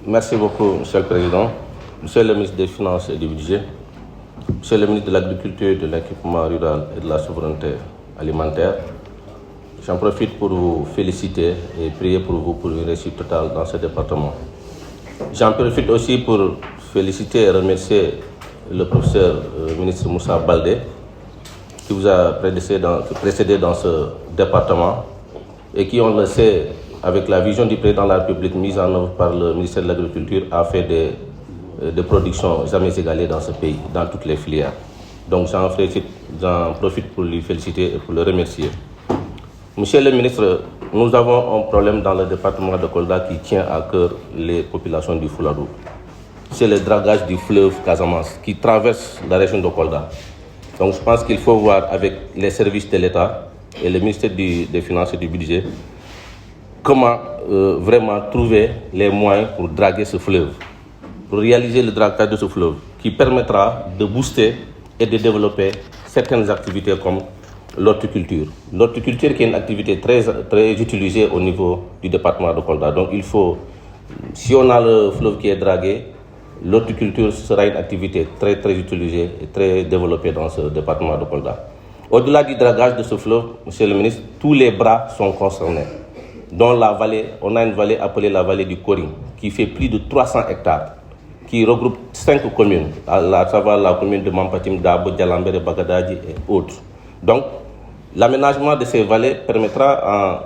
Merci beaucoup, Monsieur le Président, Monsieur le ministre des Finances et du Budget, Monsieur le ministre de l'Agriculture, de l'Équipement rural et de la souveraineté alimentaire. J'en profite pour vous féliciter et prier pour vous pour une réussite totale dans ce département. J'en profite aussi pour féliciter et remercier le professeur ministre Moussa Baldé qui vous a précédé dans ce département et qui, on le sait, avec la vision du président de la République mise en œuvre par le ministère de l'Agriculture, a fait des productions jamais égalées dans ce pays, dans toutes les filières. Donc j'en profite pour lui féliciter et pour le remercier. Monsieur le ministre, nous avons un problème dans le département de Kolda qui tient à cœur les populations du Fouladou. C'est le dragage du fleuve Casamance qui traverse la région de Kolda. Donc je pense qu'il faut voir avec les services de l'État et le ministère des Finances et du Budget comment vraiment trouver les moyens pour draguer ce fleuve, pour réaliser le dragage de ce fleuve qui permettra de booster et de développer certaines activités comme l'horticulture. L'horticulture qui est une activité très utilisée au niveau du département de Kolda. Donc il faut, si on a le fleuve qui est dragué, l'horticulture sera une activité très utilisée et très développée dans ce département de Kolda. Au-delà du dragage de ce fleuve, Monsieur le ministre, tous les bras sont concernés. Dans la vallée, on a une vallée appelée la vallée du Koring, qui fait plus de 300 hectares, qui regroupe 5 communes, à savoir la commune de Mampatim, Dabo, Djalambere, Bagadadi et autres. Donc, l'aménagement de ces vallées permettra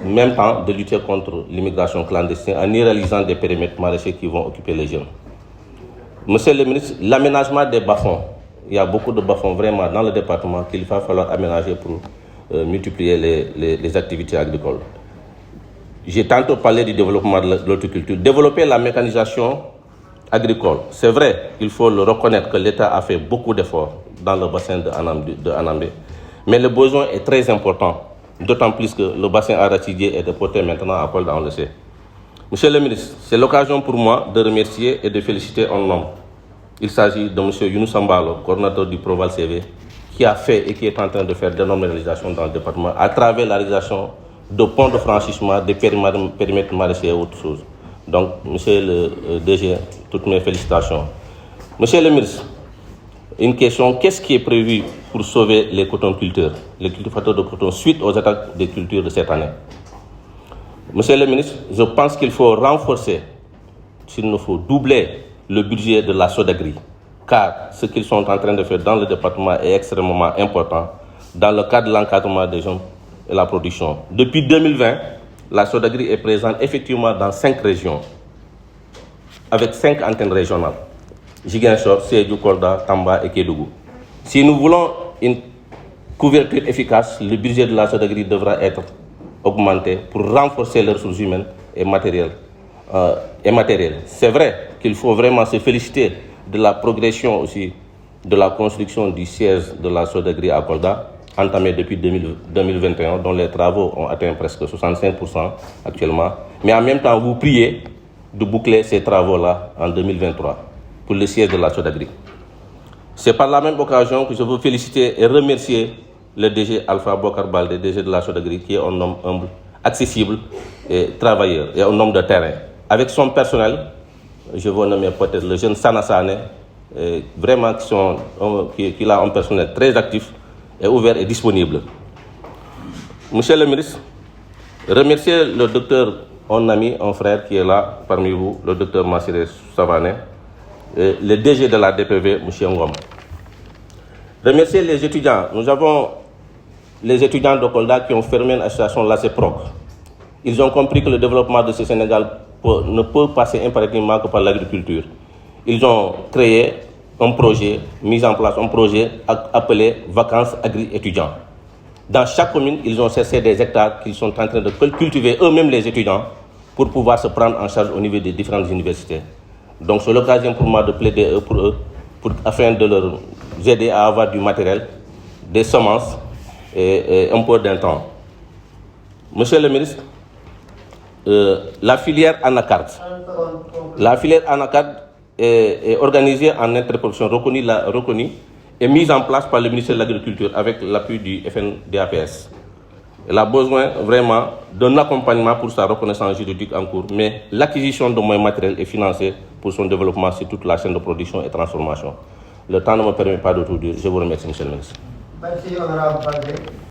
en même temps de lutter contre l'immigration clandestine en y réalisant des périmètres maraîchers qui vont occuper les jeunes. Monsieur le ministre, l'aménagement des bas-fonds, il y a beaucoup de bas-fonds vraiment dans le département qu'il va falloir aménager pour multiplier les activités agricoles. J'ai tantôt parlé du développement de l'horticulture. Développer la mécanisation agricole, c'est vrai, il faut le reconnaître que l'État a fait beaucoup d'efforts dans le bassin de Anambé. Mais le besoin est très important, d'autant plus que le bassin arachidier est déporté maintenant à Kolda, on le sait. Monsieur le ministre, c'est l'occasion pour moi de remercier et de féliciter un homme. Il s'agit de M. Younous Ambalo, coordinateur du Proval CV, qui a fait et qui est en train de faire d'énormes réalisations dans le département à travers la réalisation de ponts de franchissement, des périmètres maraîchers et autres choses. Donc, monsieur le DG, toutes mes félicitations. Monsieur le ministre, une question, qu'est-ce qui est prévu pour sauver les cotonculteurs, les cultivateurs de coton, suite aux attaques des cultures de cette année? Monsieur le ministre, je pense qu'il faut renforcer, s'il nous faut doubler le budget de la Sodagri, car ce qu'ils sont en train de faire dans le département est extrêmement important dans le cadre de l'encadrement des jeunes et la production. Depuis 2020, la Sodagri est présente effectivement dans 5 régions, avec 5 antennes régionales. Ziguinchor, Sédhiou, Kolda, Tamba et Kédougou. Si nous voulons une couverture efficace, le budget de la Sodagri devra être augmenté pour renforcer les ressources humaines et matérielles. C'est vrai qu'il faut vraiment se féliciter de la progression aussi de la construction du siège de la Sodagri à Kolda, entamé depuis 2021, dont les travaux ont atteint presque 65% actuellement. Mais en même temps, vous priez de boucler ces travaux-là en 2023 pour le siège de la Sodagri. C'est par la même occasion que je veux féliciter et remercier le DG Alpha Bokar Baldé, DG de la Sodagri, qui est un homme humble, accessible et travailleur, et un homme de terrain. Avec son personnel, je veux nommer peut-être le jeune Sana Sane, vraiment qu'il a un personnel très actif, et ouvert et disponible. Monsieur le ministre, remercier le docteur, un ami, un frère qui est là parmi vous, le docteur Massiré Savané, et le DG de la DPV, M. Ngom. Remercier les étudiants. Nous avons les étudiants de Kolda qui ont fermé l'association LACEPROC. Ils ont compris que le développement de ce Sénégal ne peut passer impérativement que par l'agriculture. Ils ont créé un projet, mis en place un projet appelé Vacances Agri-étudiants. Dans chaque commune, ils ont cessé des hectares qu'ils sont en train de cultiver eux-mêmes les étudiants pour pouvoir se prendre en charge au niveau des différentes universités. Donc c'est l'occasion pour moi de plaider pour eux, afin de leur aider à avoir du matériel, des semences et un peu d'intrants. Monsieur le ministre, la filière Anacarde. La filière Anacarde est organisée en interprofession reconnue et mise en place par le ministère de l'Agriculture avec l'appui du FNDAPS. Elle a besoin vraiment d'un accompagnement pour sa reconnaissance juridique en cours, mais l'acquisition de moyens matériels et financiers pour son développement sur toute la chaîne de production et transformation. Le temps ne me permet pas de tout dire. Je vous remercie, Monsieur le ministre. Merci, honorable Baldé.